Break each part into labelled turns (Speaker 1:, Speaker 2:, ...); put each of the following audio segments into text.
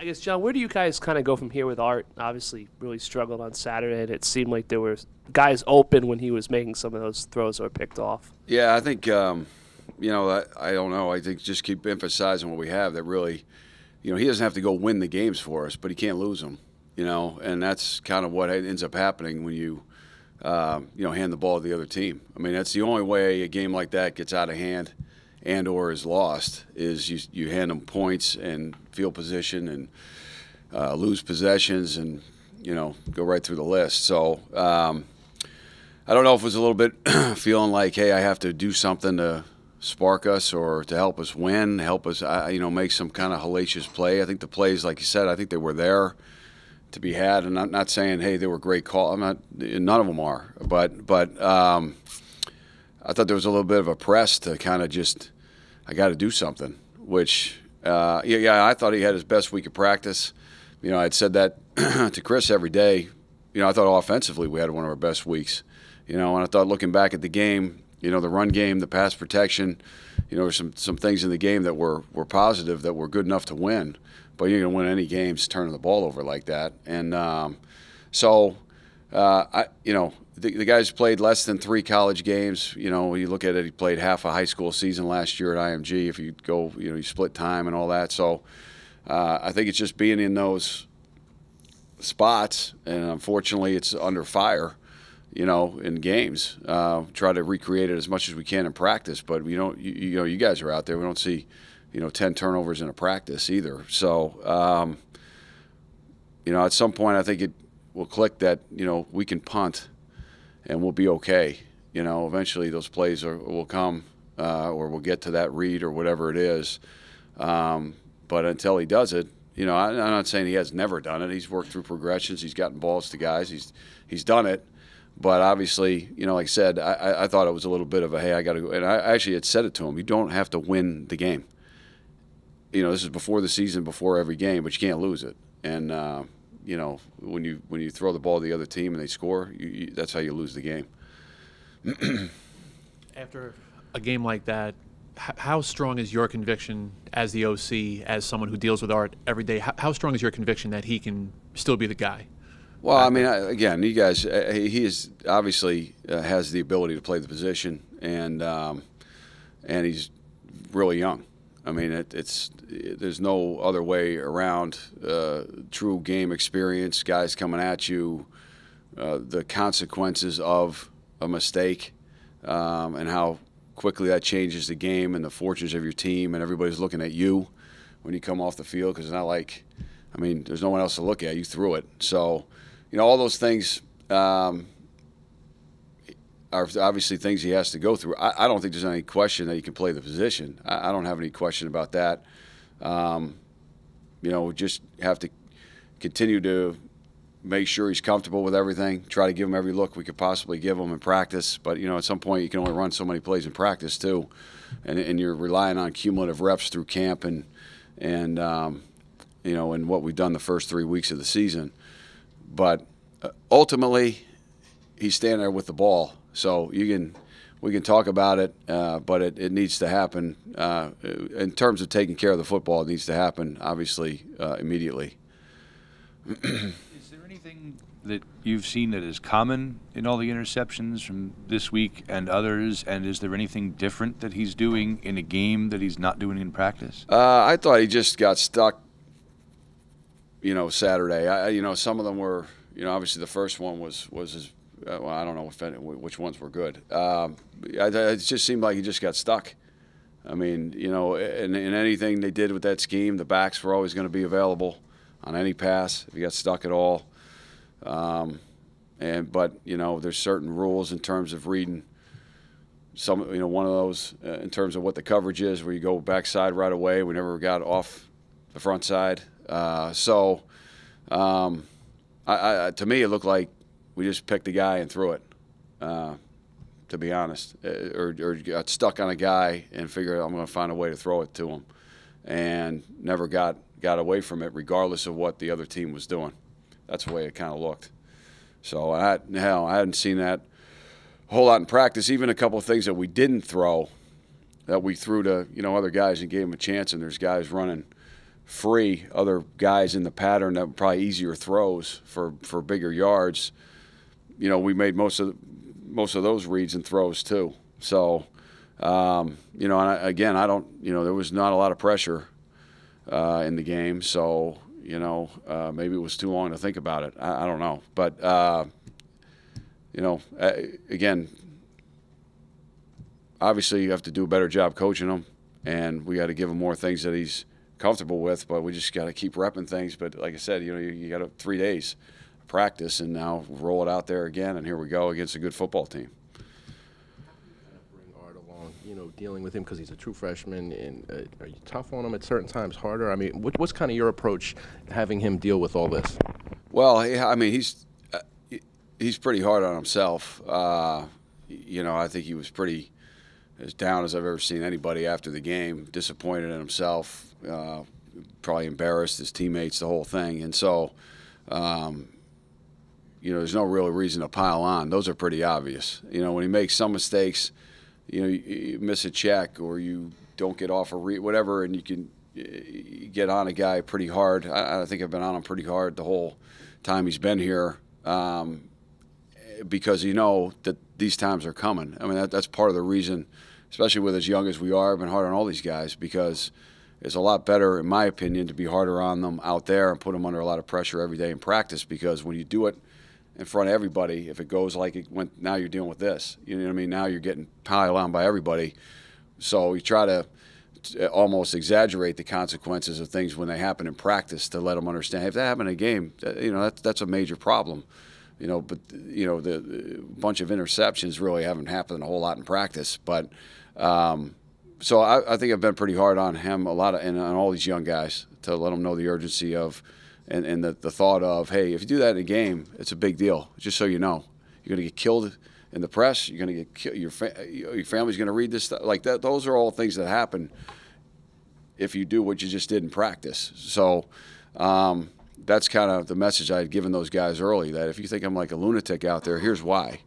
Speaker 1: I guess, John, where do you guys kind of go from here with Art? Obviously, really struggled on Saturday, and it seemed like there were guys open when he was making some of those throws that were picked off.
Speaker 2: Yeah, I think, I don't know. I think just keep emphasizing what we have that really, he doesn't have to go win the games for us, but he can't lose them, and that's kind of what ends up happening when you, hand the ball to the other team. I mean, that's the only way a game like that gets out of hand and or is lost is you hand them points and field position and lose possessions and, go right through the list. So I don't know if it was a little bit feeling like, hey, I have to do something to spark us or to help us win, help us, make some kind of hellacious play. I think the plays, like you said, I think they were there to be had. And I'm not saying, hey, they were great calls. None of them are. But I thought there was a little bit of a press to kind of just, I got to do something, which, I thought he had his best week of practice. I'd said that to Chris every day. I thought offensively we had one of our best weeks. And I thought looking back at the game, the run game, the pass protection, there's some things in the game that were positive that were good enough to win. But you're going to win any games turning the ball over like that. And the guys played less than 3 college games. You look at it, he played half a high school season last year at IMG. If you go, you split time and all that. So I think it's just being in those spots, and unfortunately it's under fire, in games. Try to recreate it as much as we can in practice, but we don't. You guys are out there. We don't see, 10 turnovers in a practice either. So, at some point I think it will click that we can punt. And we'll be okay. Eventually those plays will come or we'll get to that read or whatever it is. But until he does it, I'm not saying he has never done it. He's worked through progressions. He's gotten balls to guys. He's done it. But obviously, like I said, I thought it was a little bit of a, hey, I got to go. And I actually had said it to him. You don't have to win the game. This is before the season, before every game, but you can't lose it. And, when you throw the ball to the other team and they score, that's how you lose the game.
Speaker 3: After a game like that, how strong is your conviction as the OC, as someone who deals with Art every day? How strong is your conviction that he can still be the guy?
Speaker 2: Well, I mean, again, you guys, he is obviously has the ability to play the position, and he's really young. I mean, there's no other way around true game experience, guys coming at you, the consequences of a mistake, and how quickly that changes the game and the fortunes of your team, and everybody's looking at you when you come off the field because it's not like, there's no one else to look at. You threw it. So, all those things are obviously things he has to go through. I don't think there's any question that he can play the position. I don't have any question about that. We just have to continue to make sure he's comfortable with everything, try to give him every look we could possibly give him in practice. But, at some point you can only run so many plays in practice too. And you're relying on cumulative reps through camp and what we've done the first 3 weeks of the season. But ultimately, he's standing there with the ball. So we can talk about it, but it needs to happen. In terms of taking care of the football, it needs to happen, obviously, immediately.
Speaker 4: Is there anything that you've seen that is common in all the interceptions from this week and others? And is there anything different that he's doing in a game that he's not doing in practice?
Speaker 2: I thought he just got stuck, Saturday. Some of them were, obviously the first one was his. Well, I don't know which ones were good. It just seemed like he just got stuck. In anything they did with that scheme, the backs were always going to be available on any pass if he got stuck at all. But there's certain rules in terms of reading one of those in terms of what the coverage is, where you go backside right away. We never got off the front side. To me, it looked like we just picked a guy and threw it, to be honest, or got stuck on a guy and figured I'm going to find a way to throw it to him, and never got away from it, regardless of what the other team was doing. That's the way it kind of looked. So I hadn't seen that a whole lot in practice. Even a couple of things that we didn't throw, that we threw to other guys and gave them a chance, and there's guys running free other guys in the pattern that were probably easier throws for bigger yards, you know, we made most of those reads and throws too. So, you know, and again, I don't, you know, there was not a lot of pressure in the game, so, you know, maybe it was too long to think about it. I don't know, but you know, again, obviously you have to do a better job coaching him, and we got to give him more things that he's comfortable with, but we just got to keep repping things. But like I said, you know, you got 3 days of practice, and now roll it out there again, and here we go against a good football team.
Speaker 5: Bring Art along, you know, dealing with him because he's a true freshman, and are you tough on him at certain times, harder? I mean, what's kind of your approach having him deal with all this?
Speaker 2: Well, I mean, he's pretty hard on himself. You know, I think he was pretty as down as I've ever seen anybody after the game, disappointed in himself, probably embarrassed his teammates, the whole thing. And so, you know, there's no real reason to pile on. Those are pretty obvious. You know, when he makes some mistakes, you know, you miss a check or you don't get off a read, whatever, and you get on a guy pretty hard. I think I've been on him pretty hard the whole time he's been here, because you know that these times are coming. I mean, that's part of the reason, especially with as young as we are, I've been hard on all these guys, because it's a lot better, in my opinion, to be harder on them out there and put them under a lot of pressure every day in practice, because when you do it in front of everybody, if it goes like it went, now you're dealing with this. You know what I mean? Now you're getting piled on by everybody. So you try to almost exaggerate the consequences of things when they happen in practice to let them understand. If that happened in a game, you know, that's a major problem. You know, but you know, the bunch of interceptions really haven't happened a whole lot in practice. But so I think I've been pretty hard on him a lot, and on all these young guys, to let them know the urgency of and the thought of, hey, if you do that in a game, it's a big deal. Just so you know, you're going to get killed in the press. You're going to get killed. Your family's going to read this stuff like that. Those are all things that happen if you do what you just did in practice. So. That's kind of the message I had given those guys early, that if you think I'm like a lunatic out there, here's why.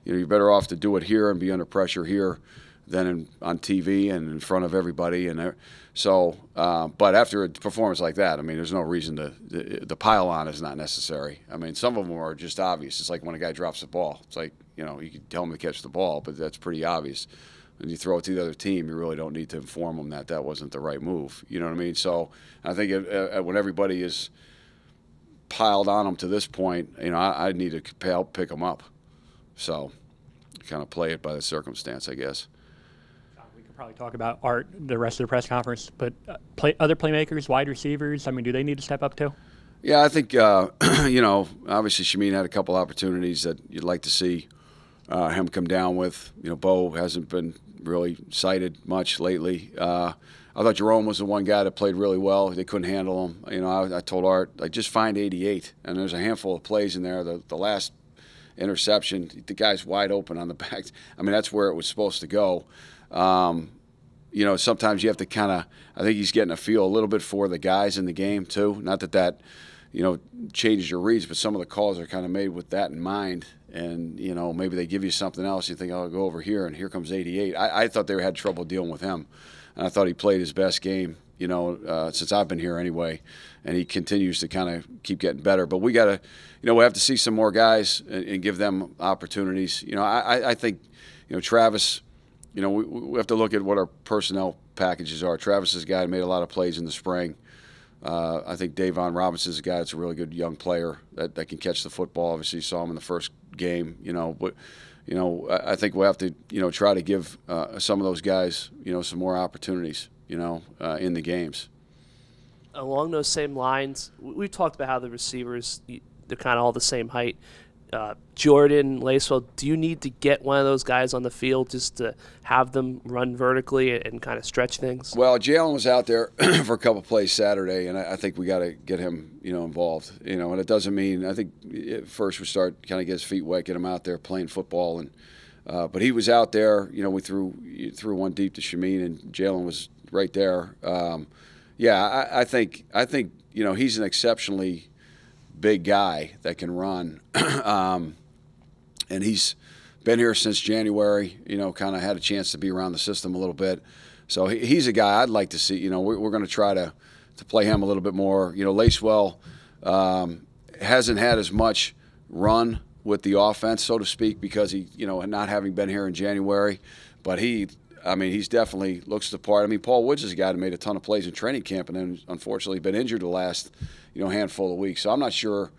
Speaker 2: You know, you're better off to do it here and be under pressure here than on TV and in front of everybody. And so, but after a performance like that, I mean, there's no reason the pile on is not necessary. I mean, some of them are just obvious. It's like when a guy drops the ball. It's like, you know, you can tell him to catch the ball, but that's pretty obvious. When you throw it to the other team, you really don't need to inform them that that wasn't the right move. You know what I mean? So I think when everybody is piled on them to this point, you know, I need to help pick them up. So kind of play it by the circumstance, I guess.
Speaker 6: We could probably talk about Art the rest of the press conference, but other playmakers, wide receivers, I mean, do they need to step up too?
Speaker 2: Yeah, I think, you know, obviously Shameen had a couple opportunities that you'd like to see him come down with. You know, Bo hasn't been really cited much lately. I thought Jerome was the one guy that played really well. They couldn't handle him. You know, I told Art, like, just find 88. And there's a handful of plays in there. The last interception, the guy's wide open on the back. I mean, that's where it was supposed to go. You know, sometimes you have to kind of, I think he's getting a feel a little bit for the guys in the game too. Not that, you know, changes your reads, but some of the calls are kind of made with that in mind. And, you know, maybe they give you something else. You think, oh, I'll go over here, and here comes 88. I thought they had trouble dealing with him. And I thought he played his best game, you know, since I've been here anyway. And he continues to kind of keep getting better. But we got to, you know, we have to see some more guys and give them opportunities. You know, I think, you know, Travis, you know, we have to look at what our personnel packages are. Travis is a guy who made a lot of plays in the spring. I think Davon Robinson is a guy that's a really good young player that can catch the football. Obviously, you saw him in the first game, you know, but you know, I think we'll have to, you know, try to give some of those guys, you know, some more opportunities, you know, in the games.
Speaker 1: Along those same lines, we've talked about how the receivers, they're kind of all the same height. Jordan, Lacewell, do you need to get one of those guys on the field just to have them run vertically and kind of stretch things?
Speaker 2: Well, Jalen was out there for a couple plays Saturday, and I think we got to get him, you know, involved. You know, and it doesn't mean, I think first we start kind of get his feet wet, get him out there playing football, and but he was out there. You know, we threw one deep to Shameen, and Jalen was right there. Yeah, I think you know, he's an exceptionally big guy that can run, and he's been here since January. You know, kind of had a chance to be around the system a little bit, so he's a guy I'd like to see. You know, we're going to try to play him a little bit more. You know, Lacewell hasn't had as much run with the offense, so to speak, because he, you know, not having been here in January, but he's definitely looks the part. I mean, Paul Woods is a guy that made a ton of plays in training camp and then unfortunately been injured the last, you know, handful of weeks. So I'm not sure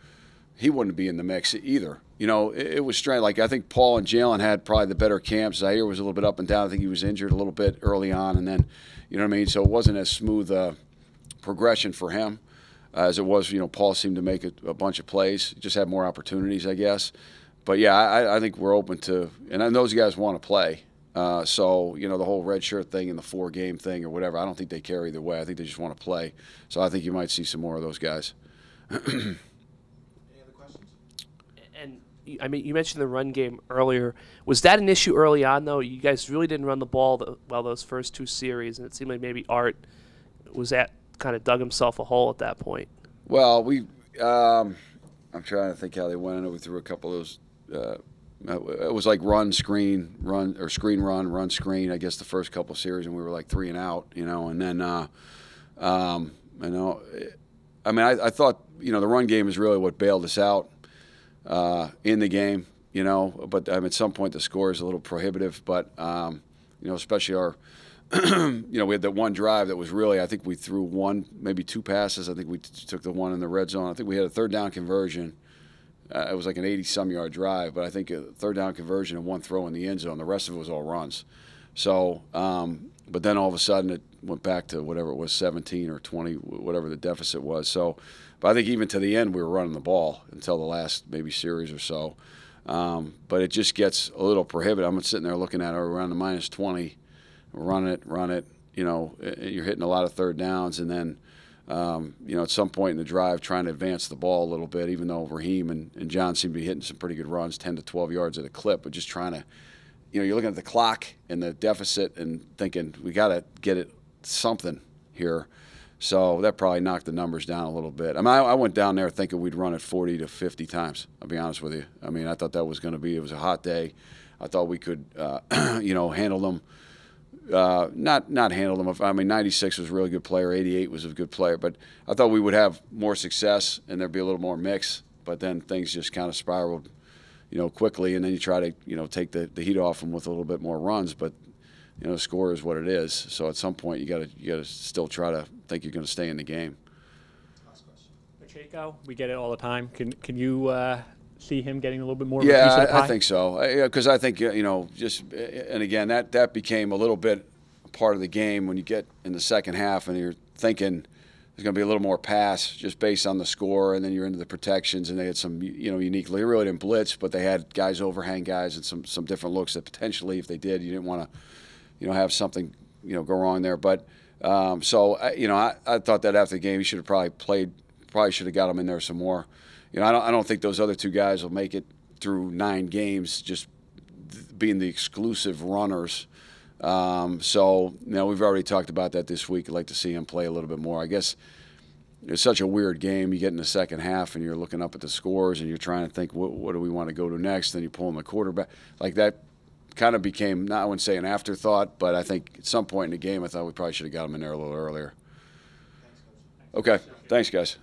Speaker 2: he wouldn't be in the mix either. You know, it was strange. Like, I think Paul and Jalen had probably the better camps. Zaire was a little bit up and down. I think he was injured a little bit early on, and then, you know what I mean? So it wasn't as smooth progression for him as it was. You know, Paul seemed to make a bunch of plays. Just had more opportunities, I guess. But, yeah, I think we're open to – and those guys want to play. So, you know, the whole red shirt thing and the 4-game thing or whatever, I don't think they care either way. I think they just want to play. So I think you might see some more of those guys.
Speaker 1: And I mean, you mentioned the run game earlier. Was that an issue early on, though? You guys really didn't run the ball well those first 2 series, and it seemed like maybe Art was kind of dug himself a hole at that point.
Speaker 2: Well, I'm trying to think how they went. I know we threw a couple of those. It was like run, screen, run, or screen, run, screen. I guess the first couple of series, and we were like 3 and out, you know. And then, you know, I mean, I thought, you know, the run game is really what bailed us out in the game, you know. But at some point the score is a little prohibitive. But you know, especially our, you know, we had that one drive that was really, I think we threw 1, maybe 2 passes. I think we took the one in the red zone. I think we had a 3rd down conversion. It was like an 80-some yard drive, but I think a 3rd down conversion and 1 throw in the end zone. The rest of it was all runs. So, but then all of a sudden it went back to whatever it was, 17 or 20, whatever the deficit was. So, but I think even to the end we were running the ball until the last maybe series or so. But it just gets a little prohibitive. I'm sitting there looking at it around the -20, run it. You know, you're hitting a lot of 3rd downs, and then you know, at some point in the drive, trying to advance the ball a little bit, even though Raheem and John seem to be hitting some pretty good runs, 10 to 12 yards at a clip, but just trying to, you know, you're looking at the clock and the deficit and thinking, we got to get it something here. So that probably knocked the numbers down a little bit. I mean, I went down there thinking we'd run it 40 to 50 times, I'll be honest with you. I mean, I thought that was going to be, it was a hot day. I thought we could, you know, handle them. Not handle them. I mean, 96 was a really good player. 88 was a good player. But I thought we would have more success and there'd be a little more mix. But then things just kind of spiraled, you know, quickly. And then you try to, you know, take the heat off them with a little bit more runs. But, you know, the score is what it is. So at some point you got to still try to think you're going to stay in the game.
Speaker 6: Pacheco, we get it all the time. Can you see him getting a little bit more?
Speaker 2: Yeah,
Speaker 6: of a piece of the pie?
Speaker 2: I think so. Because I think, you know, just, and again, that became a little bit part of the game when you get in the second half and you're thinking there's going to be a little more pass just based on the score, and then you're into the protections, and they had some, you know, unique. They really didn't blitz, but they had guys overhang guys and some different looks that potentially, if they did, you didn't want to, you know, have something, you know, go wrong there. But so, you know, I thought that after the game he should have probably should have got him in there some more. You know, I don't think those other 2 guys will make it through 9 games just being the exclusive runners. So, you know, we've already talked about that this week. I'd like to see him play a little bit more. I guess it's such a weird game. You get in the second half and you're looking up at the scores and you're trying to think, what do we want to go to next? Then you're pulling the quarterback. Like that kind of became, not I wouldn't say an afterthought, but I think at some point in the game I thought we probably should have got him in there a little earlier. Okay. Thanks, guys.